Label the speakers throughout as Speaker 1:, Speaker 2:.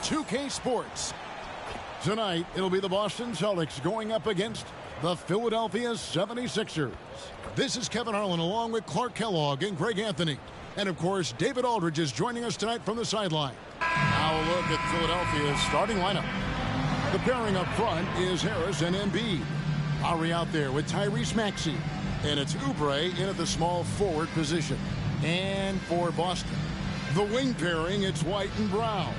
Speaker 1: 2K Sports. Tonight, it'll be the Boston Celtics going up against the Philadelphia 76ers. This is Kevin Harlan along with Clark Kellogg and Greg Anthony. And, of course, David Aldridge is joining us tonight from the sideline. Now a look at Philadelphia's starting lineup. The pairing up front is Harris and Embiid. Lowry out there with Tyrese Maxey. And it's Oubre in at the small forward position. And for Boston, the wing pairing, it's White and Brown.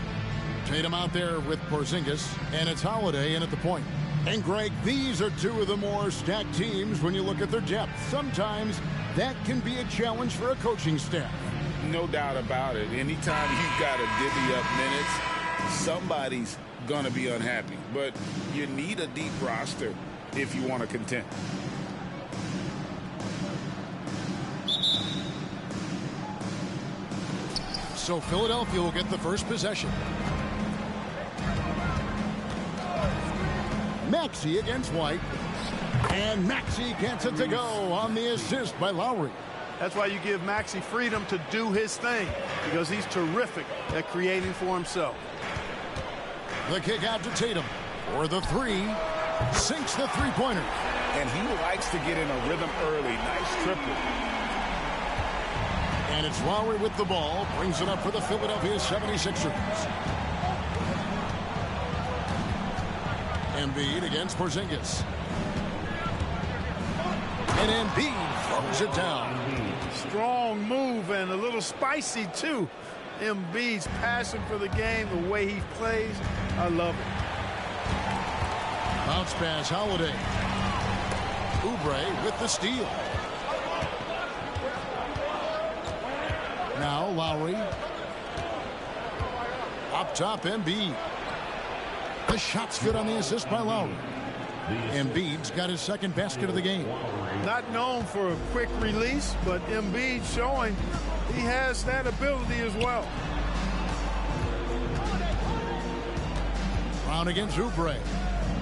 Speaker 1: Tatum out there with Porzingis, and it's Holiday in at the point. And, Greg, these are two of the more stacked teams when you look at their depth. Sometimes that can be a challenge for a coaching staff.
Speaker 2: No doubt about it. Anytime you've got to divvy up minutes, somebody's going to be unhappy. But you need a deep roster if you want to contend.
Speaker 1: So Philadelphia will get the first possession. Maxey against White. And Maxey gets it to go on the assist by Lowry.
Speaker 3: That's why you give Maxey freedom to do his thing, because he's terrific at creating for himself.
Speaker 1: The kick out to Tatum for the three. Sinks the three-pointer.
Speaker 2: And he likes to get in a rhythm early. Nice triple.
Speaker 1: And it's Lowry with the ball. Brings it up for the Philadelphia 76ers. Embiid against Porzingis. And Embiid throws it down.
Speaker 3: Strong move and a little spicy, too. Embiid's passion for the game, the way he plays, I love it.
Speaker 1: Bounce pass, Holiday. Oubre with the steal. Now Lowry. Up top, Embiid. The shot's good on the assist by Lowry. Embiid's got his second basket of the game.
Speaker 3: Not known for a quick release, but Embiid showing he has that ability as well.
Speaker 1: Brown against Oubre.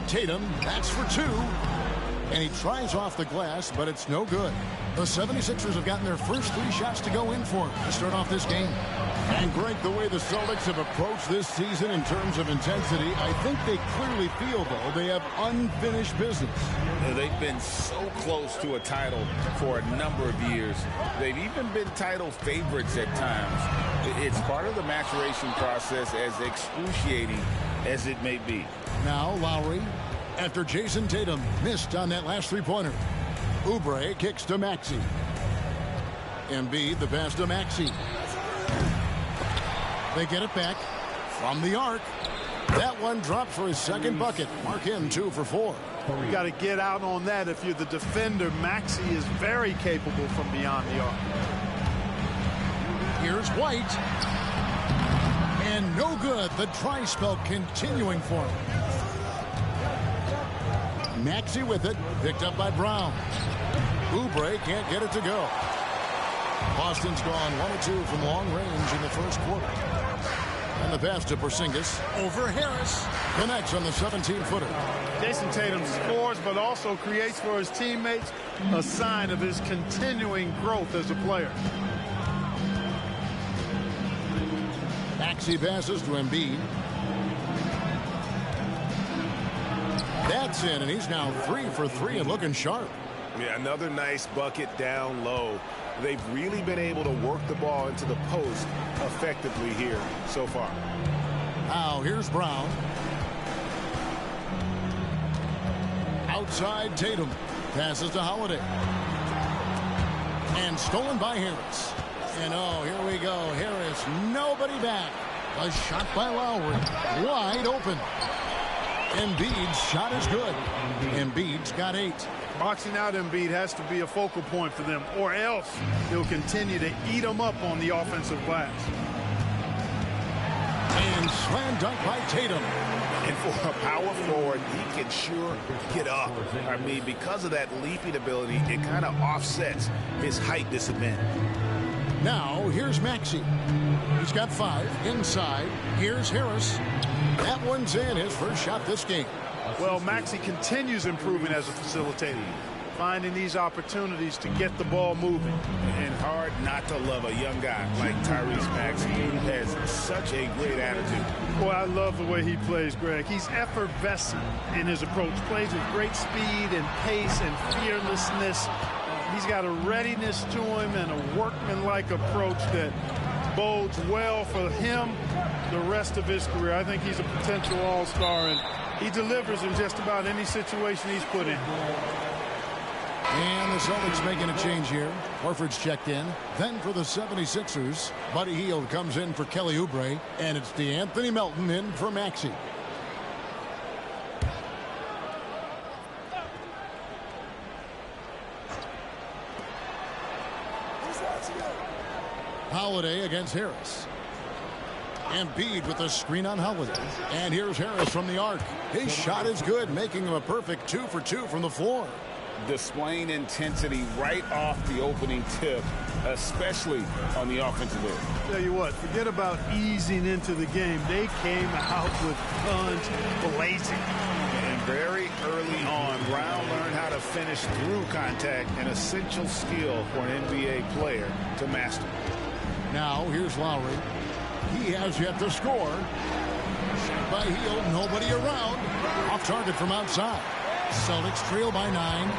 Speaker 1: Tatum, that's for two. And he tries off the glass, but it's no good. The 76ers have gotten their first three shots to go in for to start off this game. And, Greg, the way the Celtics have approached this season in terms of intensity, I think they clearly feel, though, they have unfinished business.
Speaker 2: They've been so close to a title for a number of years. They've even been title favorites at times. It's part of the maturation process, as excruciating as it may be.
Speaker 1: Now Lowry, after Jason Tatum missed on that last three-pointer. Oubre kicks to Maxey. Embiid, the pass to Maxey. They get it back from the arc. That one dropped for his second bucket. Mark him 2 for 4.
Speaker 3: You got to get out on that if you're the defender. Maxey is very capable from beyond the arc.
Speaker 1: Here's White. And no good. The dry spell continuing for him. Maxey with it. Picked up by Brown. Oubre can't get it to go. Boston's gone 1 of 2 from long range in the first quarter. And the pass to Porzingis over Harris. Connects on the 17-footer.
Speaker 3: Jason Tatum scores, but also creates for his teammates, a sign of his continuing growth as a player.
Speaker 1: Maxey passes to Embiid. That's in, and he's now 3 for 3 and looking sharp.
Speaker 4: Yeah, another nice bucket down low. They've really been able to work the ball into the post effectively here so far.
Speaker 1: Now here's Brown. Outside Tatum. Passes to Holiday. And stolen by Harris. And oh, here we go. Harris, nobody back. A shot by Lowry. Wide open. Embiid's shot is good. Embiid's got 8.
Speaker 3: Boxing out Embiid has to be a focal point for them, or else he'll continue to eat them up on the offensive glass.
Speaker 1: And slam dunk by Tatum.
Speaker 4: And for a power forward, he can sure get up. I mean, because of that leaping ability, it kind of offsets his height disadvantage.
Speaker 1: Now, here's Maxey. He's got 5 inside. Here's Harris. That one's in, his first shot this game.
Speaker 3: Well, Maxey continues improving as a facilitator. finding these opportunities to get the ball moving.
Speaker 4: And hard not to love a young guy like Tyrese Maxey, who has such a great attitude.
Speaker 3: Boy, I love the way he plays, Greg. He's effervescent in his approach. Plays with great speed and pace and fearlessness. He's got a readiness to him and a workmanlike approach that bodes well for him the rest of his career. I think he's a potential all-star, and he delivers in just about any situation he's put in.
Speaker 1: And the Celtics making a change here. Horford's checked in. Then for the 76ers, Buddy Hield comes in for Kelly Oubre, and it's DeAnthony Melton in for Maxey. Holiday against Harris. Embiid with a screen on Holiday. And here's Harris from the arc. His shot is good, making him a perfect 2 for 2 from the floor.
Speaker 2: Displaying intensity right off the opening tip, especially on the offensive end.
Speaker 3: Tell you what, forget about easing into the game. They came out with guns blazing.
Speaker 4: And very early on, Brown learned how to finish through contact, an essential skill for an NBA player to master.
Speaker 1: Now here's Lowry. He has yet to score. By Hield, nobody around. Off target from outside. Celtics trail by 9.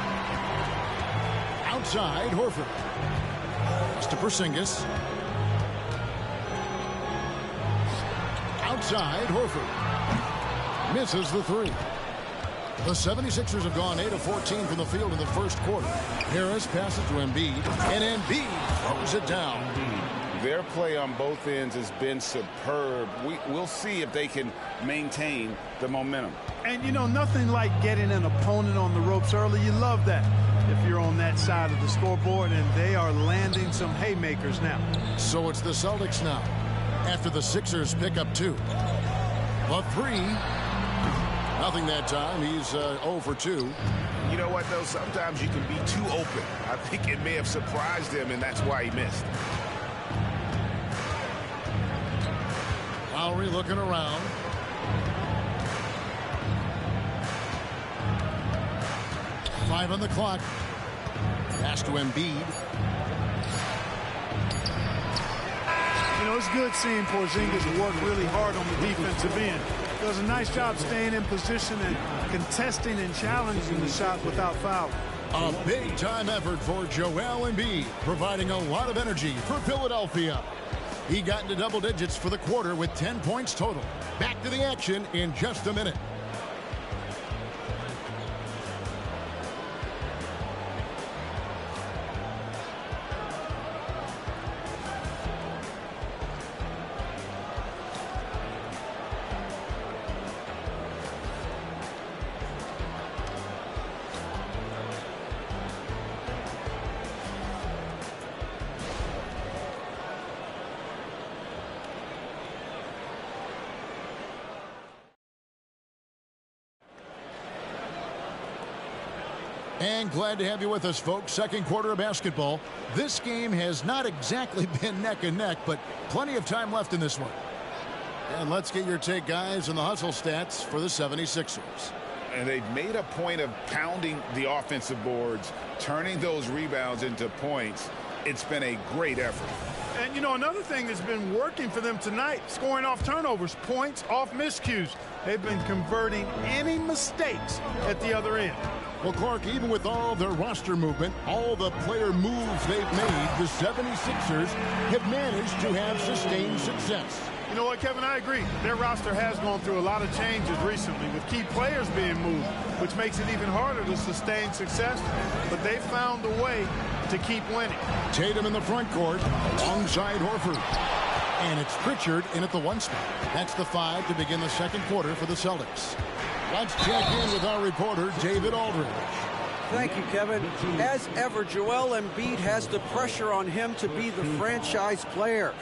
Speaker 1: Outside, Horford. It's to Porzingis. Outside, Horford. Misses the 3. The 76ers have gone 8 of 14 from the field in the first quarter. Harris passes to Embiid, and Embiid throws it down.
Speaker 2: Their play on both ends has been superb. We'll see if they can maintain the momentum.
Speaker 3: And, you know, nothing like getting an opponent on the ropes early. You love that if you're on that side of the scoreboard, and they are landing some haymakers now.
Speaker 1: So it's the Celtics now after the Sixers pick up 2. A 3. Nothing that time. He's 0 for 2.
Speaker 4: You know what, though? Sometimes you can be too open. I think it may have surprised him, and that's why he missed.
Speaker 1: Lowry looking around. Five on the clock. Pass to Embiid.
Speaker 3: You know, it's good seeing Porzingis work really hard on the defensive end. Does a nice job staying in position and contesting and challenging the shot without fouling.
Speaker 1: A big-time effort for Joel Embiid, providing a lot of energy for Philadelphia. He got into double digits for the quarter with 10 points total. Back to the action in just a minute. And glad to have you with us, folks. Second quarter of basketball. This game has not exactly been neck and neck, but plenty of time left in this one. And let's get your take, guys, on the hustle stats for the 76ers.
Speaker 2: And they've made a point of pounding the offensive boards, turning those rebounds into points. It's been a great effort.
Speaker 3: And, you know, another thing that's been working for them tonight, scoring off turnovers, points off miscues. They've been converting any mistakes at the other end.
Speaker 1: Well, Clark, even with all their roster movement, all the player moves they've made, the 76ers have managed to have sustained success.
Speaker 3: You know what, Kevin, I agree. Their roster has gone through a lot of changes recently with key players being moved, which makes it even harder to sustain success. But they found a way to keep winning.
Speaker 1: Tatum in the front court alongside Horford. And it's Pritchard in at the 1 spot. That's the 5 to begin the second quarter for the Celtics. Let's check in with our reporter, David Aldridge.
Speaker 5: Thank you, Kevin. As ever, Joel Embiid has the pressure on him to be the franchise player.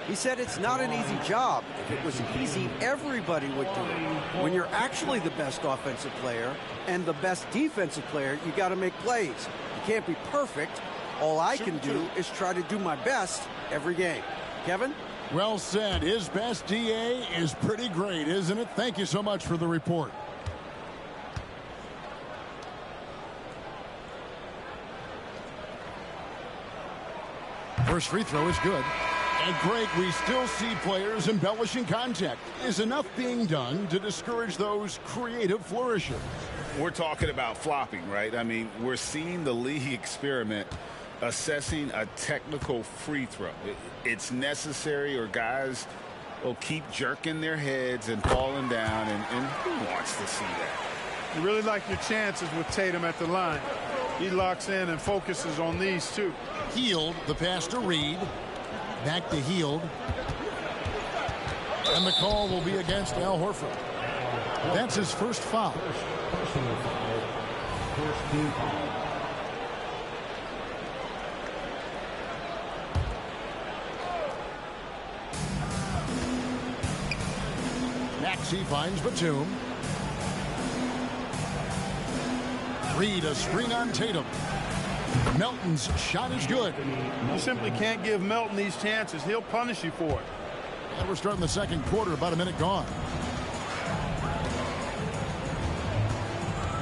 Speaker 5: He said it's not an easy job. If it was easy, everybody would do it. When you're actually the best offensive player and the best defensive player, you got to make plays. You can't be perfect. All I can do is try to do my best every game. Kevin?
Speaker 1: Well said. His best DA is pretty great, isn't it? Thank you so much for the report. First free throw is good. And, Greg, we still see players embellishing contact. Is enough being done to discourage those creative flourishes?
Speaker 2: We're talking about flopping, right? I mean, we're seeing the league experiment assessing a technical free throw. It's necessary, or guys will keep jerking their heads and falling down, and who wants to see that?
Speaker 3: You really like your chances with Tatum at the line. He locks in and focuses on these two.
Speaker 1: Hield, the pass to Reed. Back to Hield. And the call will be against Al Horford. That's his first foul. Maxey finds Batum. Reed, a screen on Tatum. Melton's shot is good.
Speaker 3: You simply can't give Melton these chances. He'll punish you for it.
Speaker 1: And we're starting the second quarter, about a minute gone.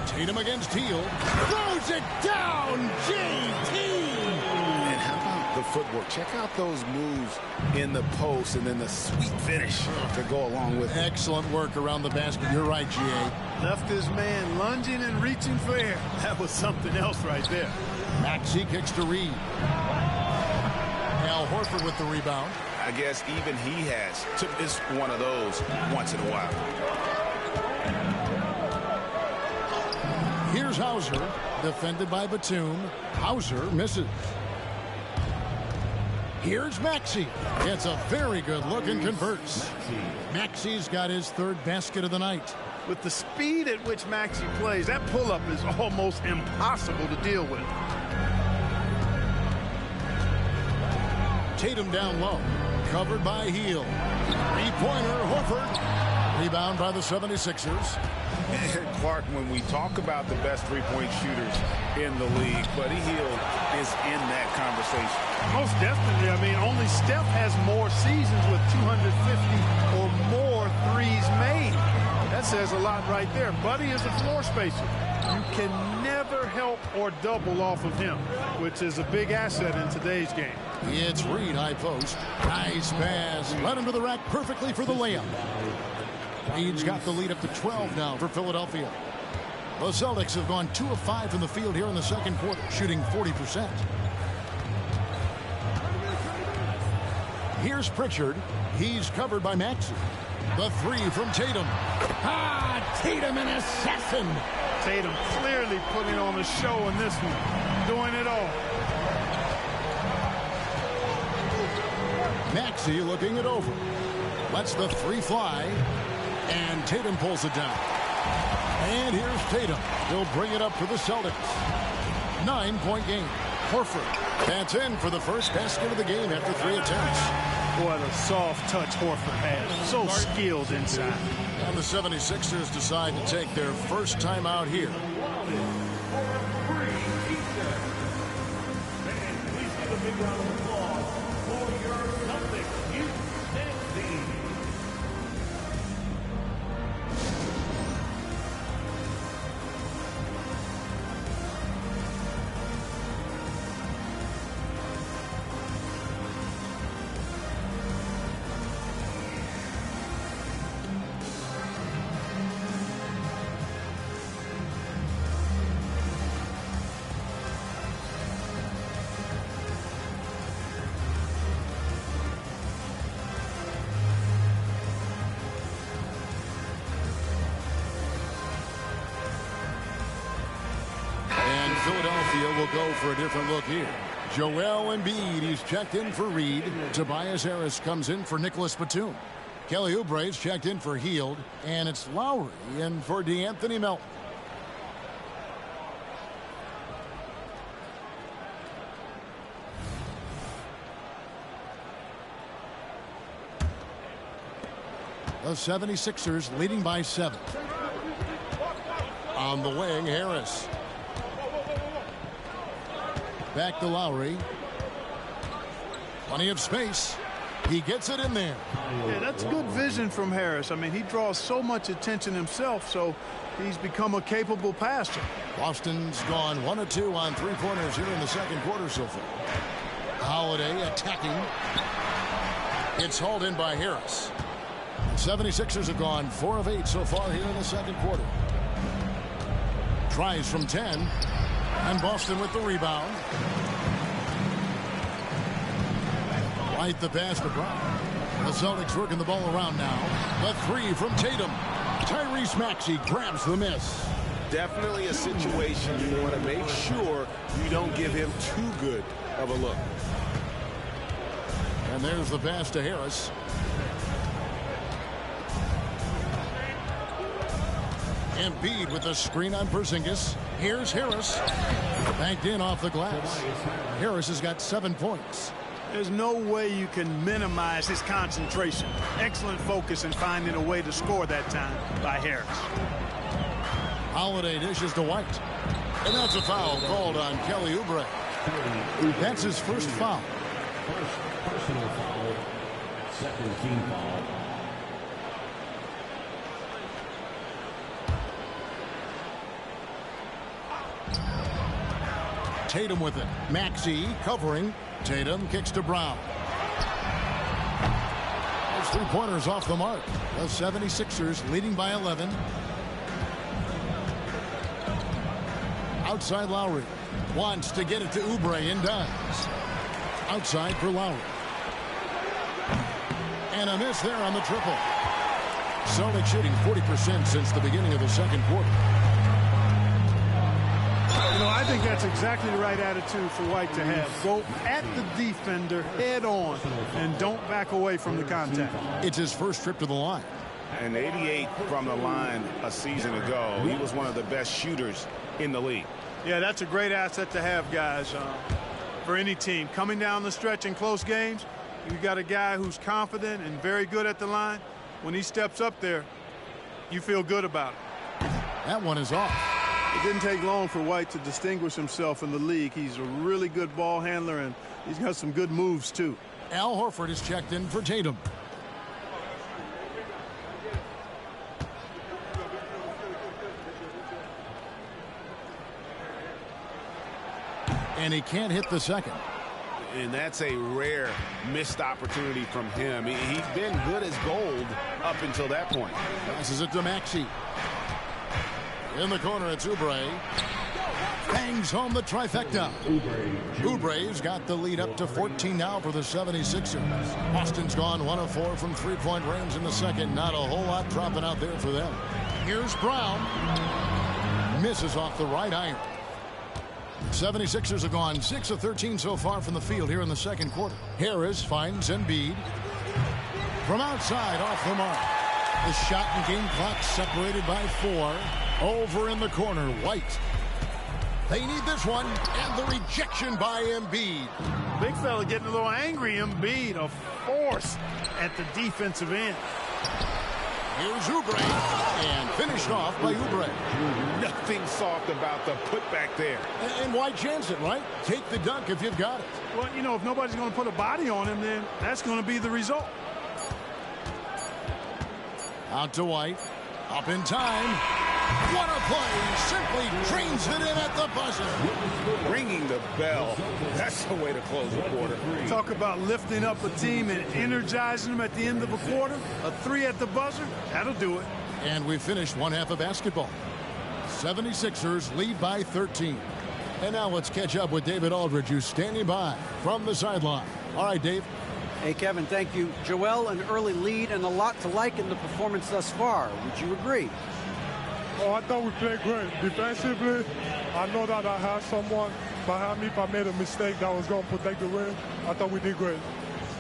Speaker 1: Tatum against Hield. Throws it down, JT!
Speaker 4: And how about the footwork? Check out those moves in the post and then the sweet finish to go along with it.
Speaker 1: Excellent work around the basket. You're right, G.A.
Speaker 3: Left his man lunging and reaching for air. That was something else right there.
Speaker 1: Maxey kicks to Reed. Al Horford with the rebound.
Speaker 4: I guess even he has to miss one of those once in a while.
Speaker 1: Here's Hauser, defended by Batum. Hauser misses. Here's Maxey. It's a very good look and converts. Maxey's got his third basket of the night.
Speaker 3: With the speed at which Maxey plays, that pull-up is almost impossible to deal with.
Speaker 1: Tatum down low. Covered by Hield. Three-pointer, Horford. Rebound by the 76ers.
Speaker 2: And Clark, when we talk about the best three-point shooters in the league, Buddy Hield is in that conversation.
Speaker 3: Most definitely. I mean, only Steph has more seasons with 250 or more threes made. That says a lot right there. Buddy is a floor spacer. You can never help or double off of him, which is a big asset in today's game.
Speaker 1: It's Reed, high post. Nice pass. Led him to the rack perfectly for the layup. Reed's got the lead up to 12 now for Philadelphia. The Celtics have gone 2 of 5 from the field here in the second quarter, shooting 40%. Here's Pritchard. He's covered by Maxey. The three from Tatum. Tatum, an assassin.
Speaker 3: Tatum clearly putting on a show in this one. Doing it all.
Speaker 1: Maxey looking it over. Lets the three fly. And Tatum pulls it down. And here's Tatum. He'll bring it up for the Celtics. 9-point game. Horford. That's in for the first basket of the game after 3 attempts.
Speaker 3: What a soft touch Horford has. So skilled inside.
Speaker 1: And the 76ers decide to take their first time out here. Philadelphia will go for a different look here. Joel Embiid, he's checked in for Reed. Tobias Harris comes in for Nicholas Batum. Kelly Oubre's checked in for Hield. And it's Lowry in for DeAnthony Melton. The 76ers leading by 7. On the wing, Harris. Back to Lowry. Plenty of space. He gets it in there.
Speaker 3: Yeah, that's good vision from Harris. I mean, he draws so much attention himself, so he's become a capable passer.
Speaker 1: Boston's gone 1 of 2 on three-pointers here in the second quarter so far. Holiday attacking. It's hauled in by Harris. 76ers have gone 4 of 8 so far here in the second quarter. Tries from 10. And Boston with the rebound. White the pass to Brown. The Celtics working the ball around now. The 3 from Tatum. Tyrese Maxey grabs the miss.
Speaker 4: Definitely a situation you want to make sure you don't give him too good of a look.
Speaker 1: And there's the pass to Harris. Embiid with the screen on Porzingis. Here's Harris. Banked in off the glass. Harris has got 7 points.
Speaker 3: There's no way you can minimize his concentration. Excellent focus in finding a way to score that time by Harris.
Speaker 1: Holiday dishes to White. And that's a foul called on Kelly Oubre. That's his first foul.
Speaker 6: Personal foul. Second team foul.
Speaker 1: Tatum with it. Maxey covering. Tatum kicks to Brown. Those 3-pointers off the mark. The 76ers leading by 11. Outside Lowry. Wants to get it to Oubre and does. Outside for Lowry. And a miss there on the triple. Celtics shooting 40% since the beginning of the second quarter.
Speaker 3: You know, I think that's exactly the right attitude for White to have. Go at the defender head on and don't back away from the contact.
Speaker 1: It's his first trip to the line.
Speaker 4: And 88 from the line a season ago. He was one of the best shooters in the league.
Speaker 3: Yeah, that's a great asset to have, guys, for any team. Coming down the stretch in close games, you got a guy who's confident and very good at the line. When he steps up there, you feel good about it.
Speaker 1: That one is off.
Speaker 3: It didn't take long for White to distinguish himself in the league. He's a really good ball handler, and he's got some good moves, too.
Speaker 1: Al Horford is checked in for Tatum. And he can't hit the second.
Speaker 4: And that's a rare missed opportunity from him. He's been good as gold up until that point.
Speaker 1: Passes it to Maxey. In the corner, it's Oubre. Bangs home the trifecta. Oubre's got the lead up to 14 now for the 76ers. Boston's gone 1 of 4 from 3-point range in the second. Not a whole lot dropping out there for them. Here's Brown. Misses off the right iron. 76ers have gone 6 of 13 so far from the field here in the second quarter. Harris finds Embiid. From outside, off the mark. The shot and game clock separated by 4. Over in the corner, White. They need this one, and the rejection by Embiid.
Speaker 3: Big fella getting a little angry. Embiid, a force at the defensive end.
Speaker 1: Here's Oubre, and finished off by Oubre.
Speaker 4: Nothing soft about the putback there.
Speaker 1: And why chance it, right? Take the dunk if you've got it.
Speaker 3: Well, you know, if nobody's going to put a body on him, then that's going to be the result.
Speaker 1: Out to White. Up in time. What a play. Simply drains it in at the buzzer.
Speaker 4: Ringing the bell. That's the way to close the quarter.
Speaker 3: Talk about lifting up a team and energizing them at the end of a quarter. A 3 at the buzzer, that'll do it.
Speaker 1: And we finished one half of basketball. 76ers lead by 13. And now let's catch up with David Aldridge, who's standing by from the sideline. All right, Dave.
Speaker 5: Hey, Kevin, thank you. Joel, an early lead and a lot to like in the performance thus far. Would you agree?
Speaker 7: Oh, I thought we played great. Defensively, I know that I had someone behind me. If I made a mistake that was going to protect the rim, I thought we did great.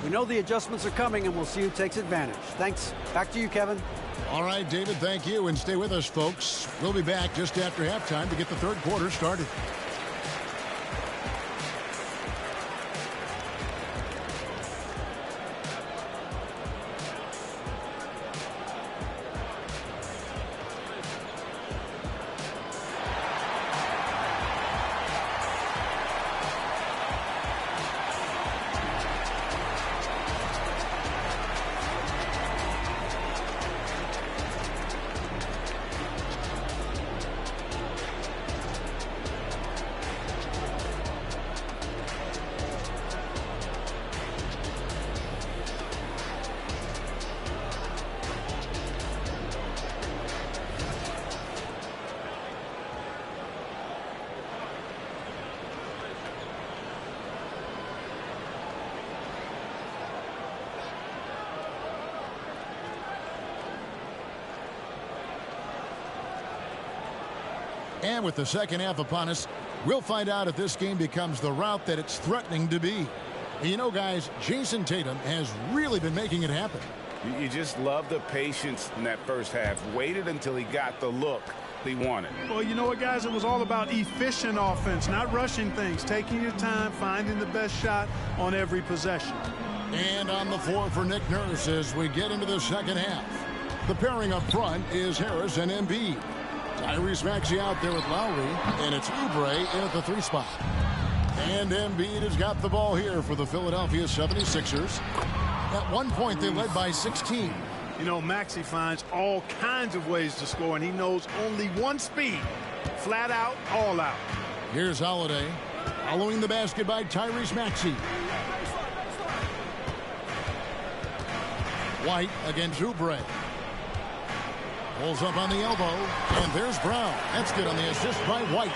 Speaker 5: We know the adjustments are coming, and we'll see who takes advantage. Thanks. Back to you, Kevin.
Speaker 1: All right, David, thank you. And stay with us, folks. We'll be back just after halftime to get the third quarter started. And with the second half upon us, we'll find out if this game becomes the route that it's threatening to be. And you know, guys, Jason Tatum has really been making it happen.
Speaker 2: You just love the patience in that first half. Waited until he got the look he wanted.
Speaker 3: Well, you know what, guys? It was all about efficient offense, not rushing things, taking your time, finding the best shot on every possession.
Speaker 1: And on the floor for Nick Nurse as we get into the second half. The pairing up front is Harris and Embiid. Tyrese Maxey out there with Lowry, and it's Oubre in at the 3 spot. And Embiid has got the ball here for the Philadelphia 76ers. At one point, they led by 16.
Speaker 3: You know, Maxey finds all kinds of ways to score, and he knows only one speed. Flat out, all out.
Speaker 1: Here's Holiday. Following the basket by Tyrese Maxey. White against Oubre. Pulls up on the elbow, and there's Brown. That's good on the assist by White.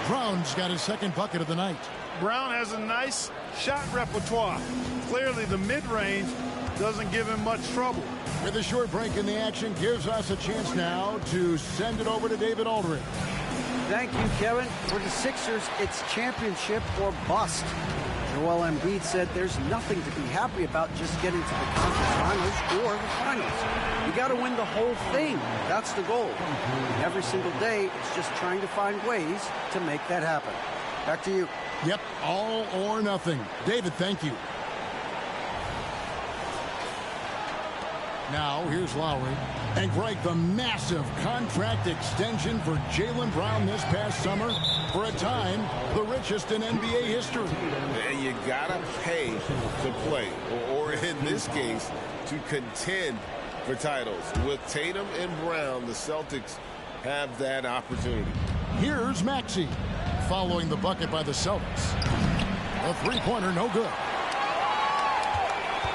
Speaker 1: Brown's got his second bucket of the night.
Speaker 3: Brown has a nice shot repertoire. Clearly, the mid-range doesn't give him much trouble.
Speaker 1: With a short break in the action, gives us a chance now to send it over to David Aldridge.
Speaker 5: Thank you, Kevin. For the Sixers, it's championship or bust. Joel Embiid said there's nothing to be happy about just getting to the conference finals or the finals. You got to win the whole thing. That's the goal. And every single day, it's just trying to find ways to make that happen. Back to you.
Speaker 1: Yep, all or nothing. David, thank you. Now, here's Lowry. And Greg, the massive contract extension for Jaylen Brown this past summer. For a time, the richest in NBA history.
Speaker 2: And you got to pay to play. Or in this case, to contend for titles. With Tatum and Brown, the Celtics have that opportunity.
Speaker 1: Here's Maxey. Following the bucket by the Celtics. A three-pointer, no good.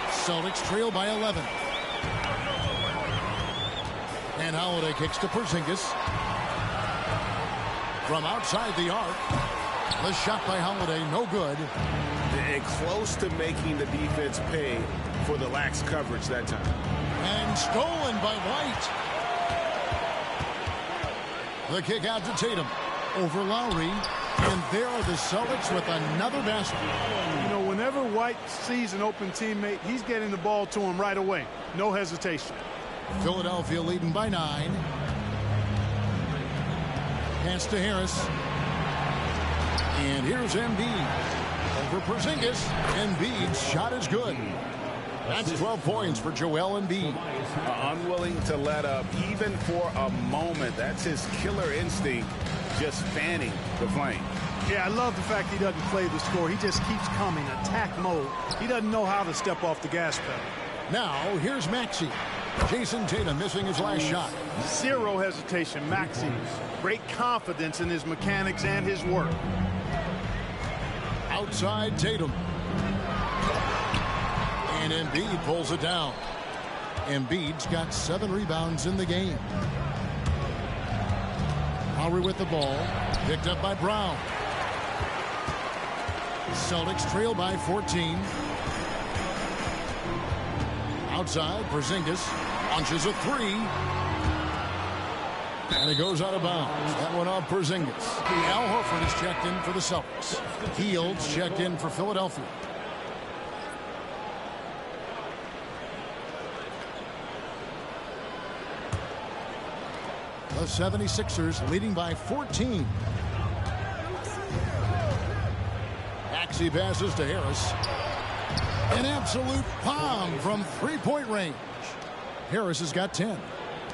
Speaker 1: Celtics trail by 11. And Holiday kicks to Porzingis. From outside the arc. The shot by Holiday, no good.
Speaker 4: And close to making the defense pay for the lax coverage that time.
Speaker 1: And stolen by White. The kick out to Tatum. Over Lowry. And there are the Celtics with another basket.
Speaker 3: You know, whenever White sees an open teammate, he's getting the ball to him right away. No hesitation.
Speaker 1: Philadelphia leading by 9. Pass to Harris. And here's Embiid. Over Porzingis. Embiid's shot is good. That's 12 points for Joel Embiid.
Speaker 2: Unwilling to let up even for a moment. That's his killer instinct, just fanning the flame.
Speaker 3: Yeah, I love the fact he doesn't play the score. He just keeps coming, attack mode. He doesn't know how to step off the gas pedal.
Speaker 1: Now, here's Maxey. Jason Tatum missing his last shot.
Speaker 3: Zero hesitation, Maxey. Great confidence in his mechanics and his work.
Speaker 1: Outside Tatum. And Embiid pulls it down. Embiid's got 7 rebounds in the game. Lowry with the ball. Picked up by Brown. Celtics trail by 14. Outside, Porzingis launches a 3. And it goes out of bounds. That one off Porzingis. Al Horford is checked in for the Celtics. Fields checked in for Philadelphia. The 76ers leading by 14. Maxey passes to Harris. An absolute bomb from three-point range. Harris has got 10.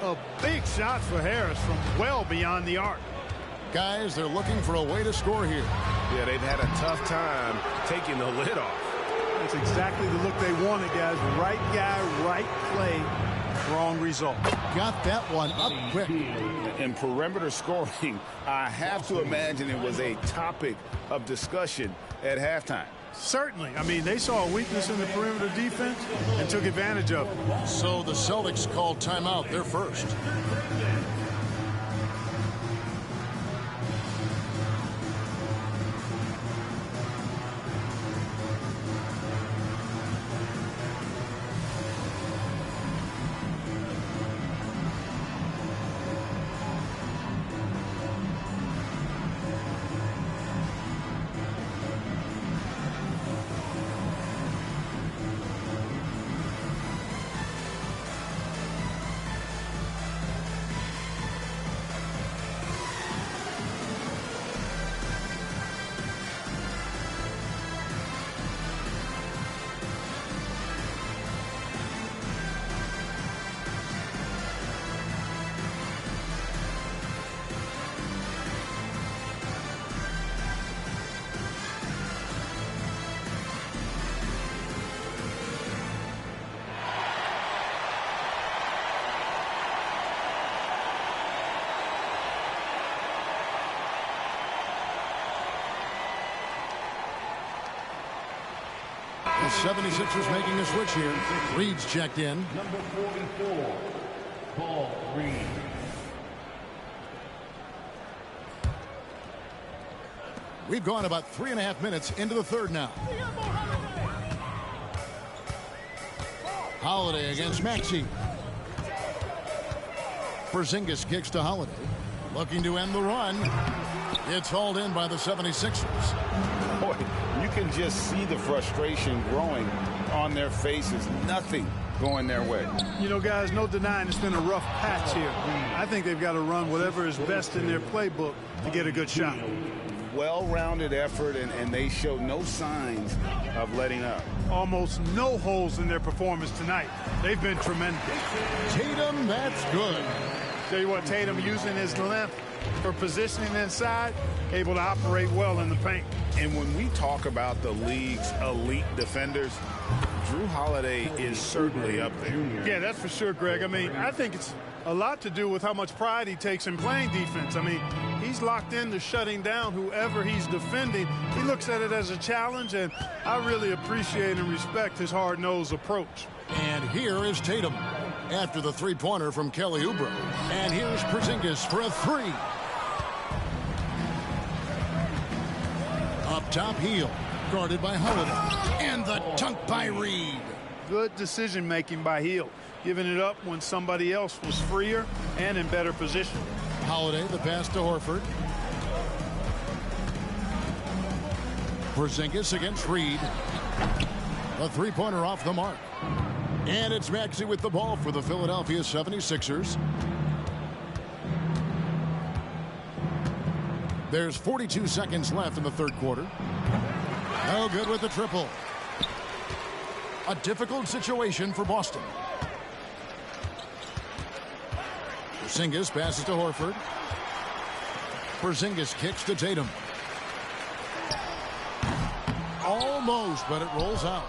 Speaker 3: A big shot for Harris from well beyond the arc.
Speaker 1: Guys, they're looking for a way to score here.
Speaker 4: Yeah, they've had a tough time taking the lid off.
Speaker 3: That's exactly the look they wanted, guys. Right guy, right play, wrong result.
Speaker 1: Got that one up quick.
Speaker 2: In perimeter scoring, I have to imagine it was a topic of discussion at halftime.
Speaker 3: Certainly. I mean, they saw a weakness in the perimeter defense and took advantage of it.
Speaker 1: So the Celtics called timeout. They're first. The 76ers making a switch here. Reed's checked in.
Speaker 6: Number 44, Paul Reed.
Speaker 1: We've gone about 3.5 minutes into the third now. Holiday against Maxey. Porzingis kicks to Holiday. Looking to end the run. It's hauled in by the 76ers.
Speaker 2: Boy, you can just see the frustration growing on their faces. Nothing going their way.
Speaker 3: You know, guys, no denying it's been a rough patch here. I think they've got to run whatever is best in their playbook to get a good shot.
Speaker 2: Well-rounded effort, and they show no signs of letting up.
Speaker 3: Almost no holes in their performance tonight. They've been tremendous.
Speaker 1: Tatum, that's good.
Speaker 3: Tell you what, Tatum using his length for positioning inside, able to operate well in the paint.
Speaker 2: And when we talk about the league's elite defenders, Drew Holiday is certainly up there.
Speaker 3: Yeah, that's for sure, Greg. I mean, I think it's a lot to do with how much pride he takes in playing defense. I mean, he's locked into shutting down whoever he's defending. He looks at it as a challenge, and I really appreciate and respect his hard-nosed approach.
Speaker 1: And here is Tatum after the three-pointer from Kelly Oubre. And here's Porzingis for a three. Up top, Heel, guarded by Holiday. And the dunk by Reed.
Speaker 3: Good decision-making by Heel, giving it up when somebody else was freer and in better position.
Speaker 1: Holiday, the pass to Horford. Porzingis against Reed. A three-pointer off the mark. And it's Maxey with the ball for the Philadelphia 76ers. There's 42 seconds left in the third quarter. No good with the triple. A difficult situation for Boston. Porzingis passes to Horford. Porzingis kicks to Tatum. Almost, but it rolls out.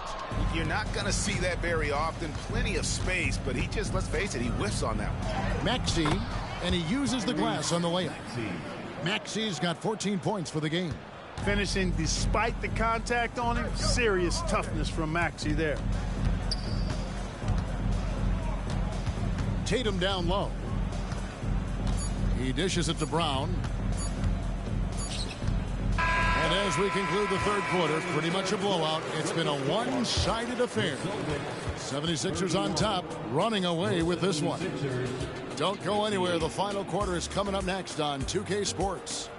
Speaker 4: You're not going to see that very often. Plenty of space, but he just, let's face it, he whiffs on that one.
Speaker 1: Maxey, and he uses the glass on the layup. Maxey's got 14 points for the game.
Speaker 3: Finishing despite the contact on him. Serious toughness from Maxey there.
Speaker 1: Tatum down low. He dishes it to Brown. And as we conclude the third quarter, pretty much a blowout. It's been a one-sided affair. 76ers on top, running away with this one. Don't go anywhere. The final quarter is coming up next on 2K Sports.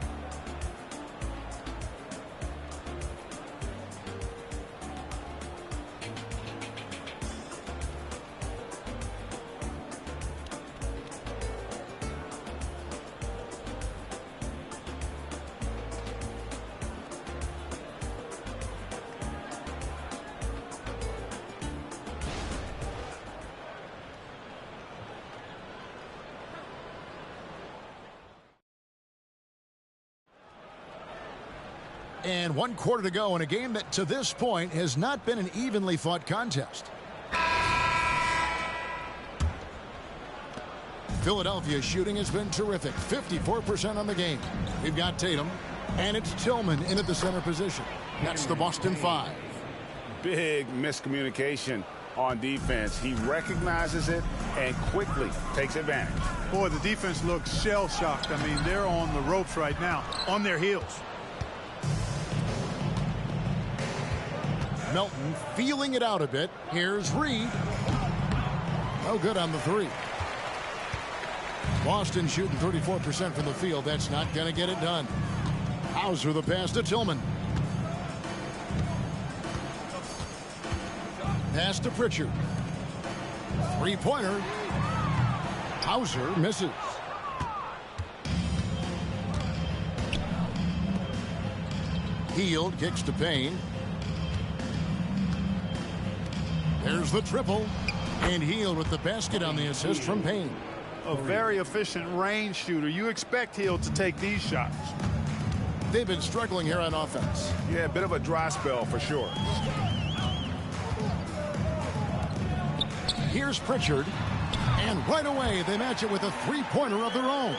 Speaker 1: And 1 quarter to go in a game that to this point has not been an evenly fought contest. Philadelphia's shooting has been terrific. 54% on the game. We've got Tatum, and it's Tillman in at the center position. That's the Boston 5.
Speaker 2: Big miscommunication on defense. He recognizes it and quickly takes advantage.
Speaker 3: Boy, the defense looks shell-shocked. I mean, they're on the ropes right now, on their heels.
Speaker 1: Melton feeling it out a bit. Here's Reed. No good on the three. Boston shooting 34% from the field. That's not going to get it done. Hauser the pass to Tillman. Pass to Pritchard. Three-pointer. Hauser misses. Hield kicks to Payne. There's the triple. And Hield with the basket on the assist from Payne.
Speaker 3: A very efficient range shooter. You expect Hield to take these shots.
Speaker 1: They've been struggling here on offense.
Speaker 4: Yeah, a bit of a dry spell for sure.
Speaker 1: Here's Pritchard. And right away, they match it with a three-pointer of their own.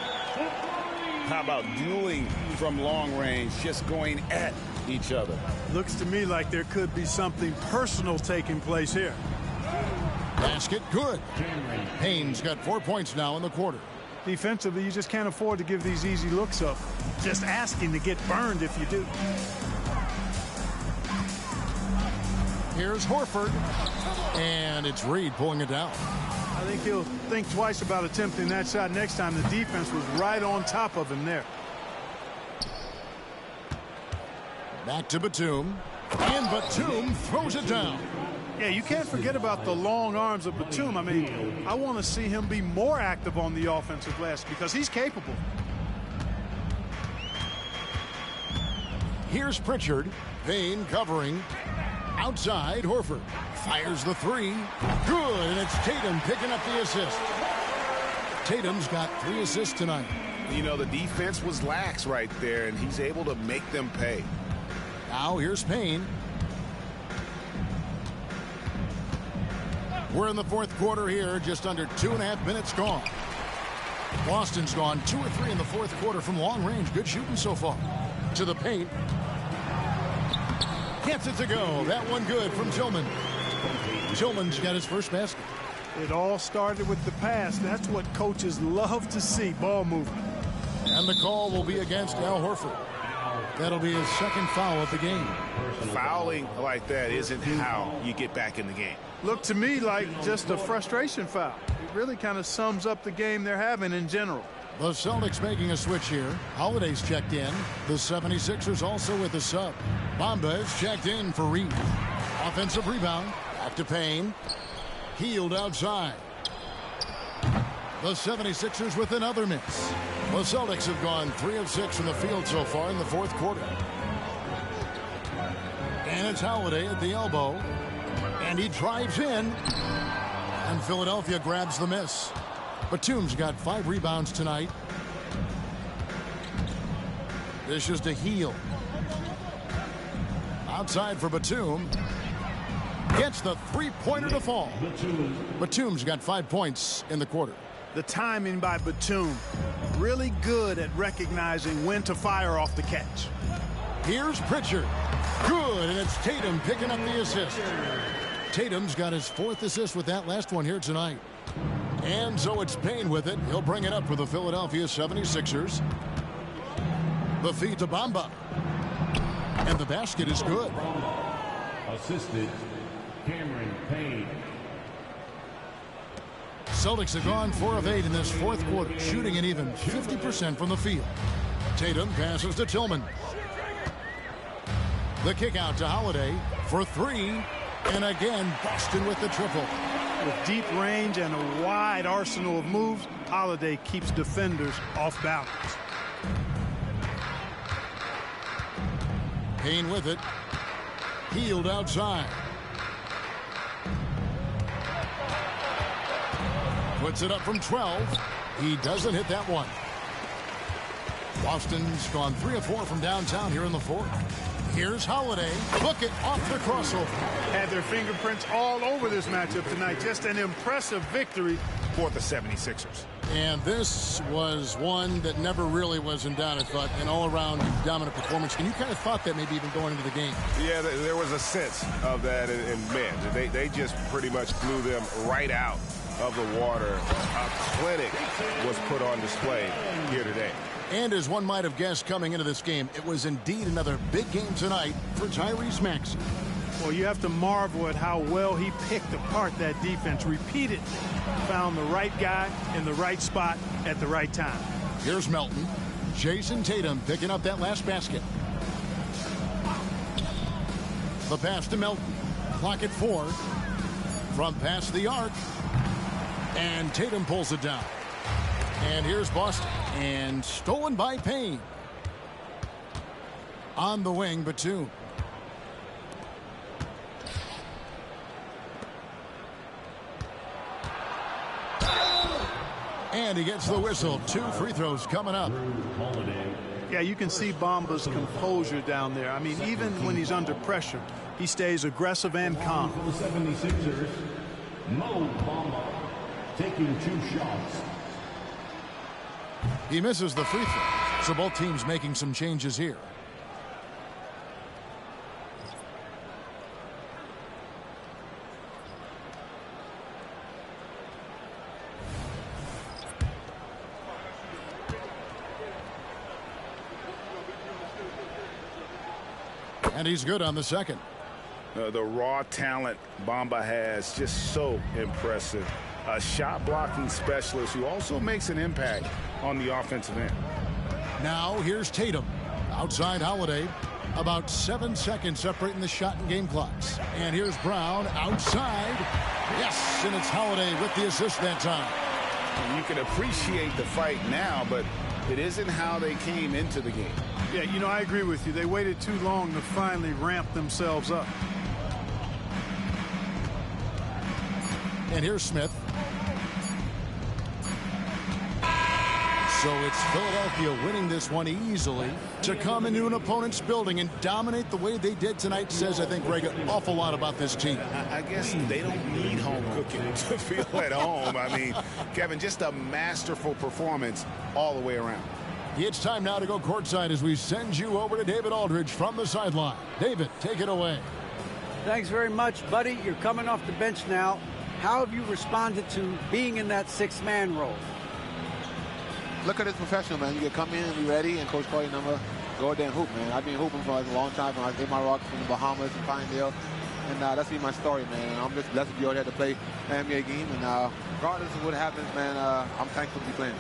Speaker 2: How about dueling from long range, just going at each other.
Speaker 3: Looks to me like there could be something personal taking place here.
Speaker 1: Basket good. Payne's got 4 points now in the quarter.
Speaker 3: Defensively, you just can't afford to give these easy looks up. Just asking to get burned if you do.
Speaker 1: Here's Horford. And it's Reed pulling it down.
Speaker 3: I think he'll think twice about attempting that shot next time. The defense was right on top of him there.
Speaker 1: Back to Batum. And Batum throws it down.
Speaker 3: Yeah, you can't forget about the long arms of Batum. I mean, I want to see him be more active on the offensive glass because he's capable.
Speaker 1: Here's Pritchard. Payne covering. Outside, Horford fires the three. Good, and it's Tatum picking up the assist. Tatum's got 3 assists tonight.
Speaker 4: You know, the defense was lax right there, and he's able to make them pay.
Speaker 1: Now here's Payne. We're in the 4th quarter here, just under 2.5 minutes gone. Boston's gone 2 or 3 in the 4th quarter from long range. Good shooting so far. To the paint. Gets it to go. That one good from Tillman. Tillman's got his first basket.
Speaker 3: It all started with the pass. That's what coaches love to see, ball movement.
Speaker 1: And the call will be against Al Horford. That'll be his 2nd foul of the game.
Speaker 4: Fouling like that isn't how you get back in the game.
Speaker 3: Looked to me like just a frustration foul. It really kind of sums up the game they're having in general.
Speaker 1: The Celtics making a switch here. Holiday's checked in. The 76ers also with a sub. Bamba is checked in for Reed. Offensive rebound. Back to Payne. Healed outside. The 76ers with another miss. The Celtics have gone 3 of 6 from the field so far in the 4th quarter. And it's Holiday at the elbow. And he drives in. And Philadelphia grabs the miss. Batum's got 5 rebounds tonight. This is to Heel. Outside for Batum. Gets the 3-pointer to fall. Batum's got 5 points in the quarter.
Speaker 3: The timing by Batum. Really good at recognizing when to fire off the catch.
Speaker 1: Here's Pritchard. Good, and it's Tatum picking up the assist. Tatum's got his 4th assist with that last one here tonight. And so it's Payne with it. He'll bring it up for the Philadelphia 76ers. The feed to Bamba. And the basket is good.
Speaker 6: Assisted, Cameron Payne.
Speaker 1: Celtics have gone 4 of 8 in this 4th quarter, shooting an even 50% from the field. Tatum passes to Tillman. The kick out to Holiday for 3. And again, Boston with the triple.
Speaker 3: With deep range and a wide arsenal of moves, Holiday keeps defenders off balance.
Speaker 1: Payne with it. Healed outside. Puts it up from 12. He doesn't hit that one. Boston's gone 3 of 4 from downtown here in the 4th. Here's Holiday. Look it off the crossover.
Speaker 3: Had their fingerprints all over this matchup tonight. Just an impressive victory
Speaker 4: For the 76ers.
Speaker 1: And this was one that never really was in doubt, I thought, an all-around dominant performance. And you kind of thought that maybe even going into the game.
Speaker 8: Yeah, there was a sense of that, and man, they just pretty much blew them right out of the water. A clinic was put on display here today.
Speaker 1: And as one might have guessed coming into this game, it was indeed another big game tonight for Tyrese Maxey.
Speaker 3: Well, you have to marvel at how well he picked apart that defense repeatedly. Found the right guy in the right spot at the right time.
Speaker 1: Here's Melton. Jason Tatum picking up that last basket. The pass to Melton. Clock at 4. From past the arc. And Tatum pulls it down. And here's Boston. And stolen by Payne. On the wing, Batum. And he gets the whistle. 2 free throws coming up.
Speaker 3: Yeah, you can see Bamba's composure down there. I mean, even when he's under pressure, he stays aggressive and calm.
Speaker 6: For the 76ers, Mo Bamba taking 2 shots.
Speaker 1: He misses the free throw. So both teams making some changes here. And he's good on the second.
Speaker 4: The raw talent Bamba has, just so impressive. A shot blocking specialist who also makes an impact on the offensive end.
Speaker 1: Now here's Tatum. Outside Holiday. About 7 seconds separating the shot and game clocks. And here's Brown outside. Yes, and it's Holiday with the assist that time.
Speaker 4: And you can appreciate the fight now, but it isn't how they came into the game.
Speaker 3: Yeah, you know, I agree with you. They waited too long to finally ramp themselves up.
Speaker 1: And here's Smith. So it's Philadelphia winning this one easily. To come into an opponent's building and dominate the way they did tonight says, I think, Greg, an awful lot about this team.
Speaker 4: I guess they don't need home cooking to feel at home. I mean, Kevin, just a masterful performance all the way around.
Speaker 1: It's time now to go courtside as we send you over to David Aldridge from the sideline. David, take it away.
Speaker 5: Thanks very much, buddy. You're coming off the bench now. How have you responded to being in that six-man role?
Speaker 9: Look at this professional, man. You can come in and be ready, and Coach Corey number go out there and hoop, man. I've been hooping for a long time. I gave my rock from the Bahamas and Pinedale, and that's been my story, man. And I'm just blessed to be out here to play an NBA game, and regardless of what happens, man, I'm thankful to be playing.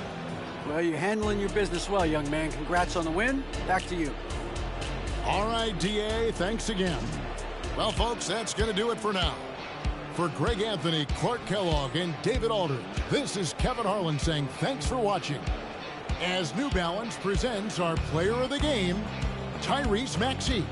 Speaker 5: Well, you're handling your business well, young man. Congrats on the win. Back to you.
Speaker 1: All right, DA, thanks again. Well, folks, that's going to do it for now. For Greg Anthony, Clark Kellogg, and David Aldridge, this is Kevin Harlan saying thanks for watching. As New Balance presents our player of the game, Tyrese Maxey.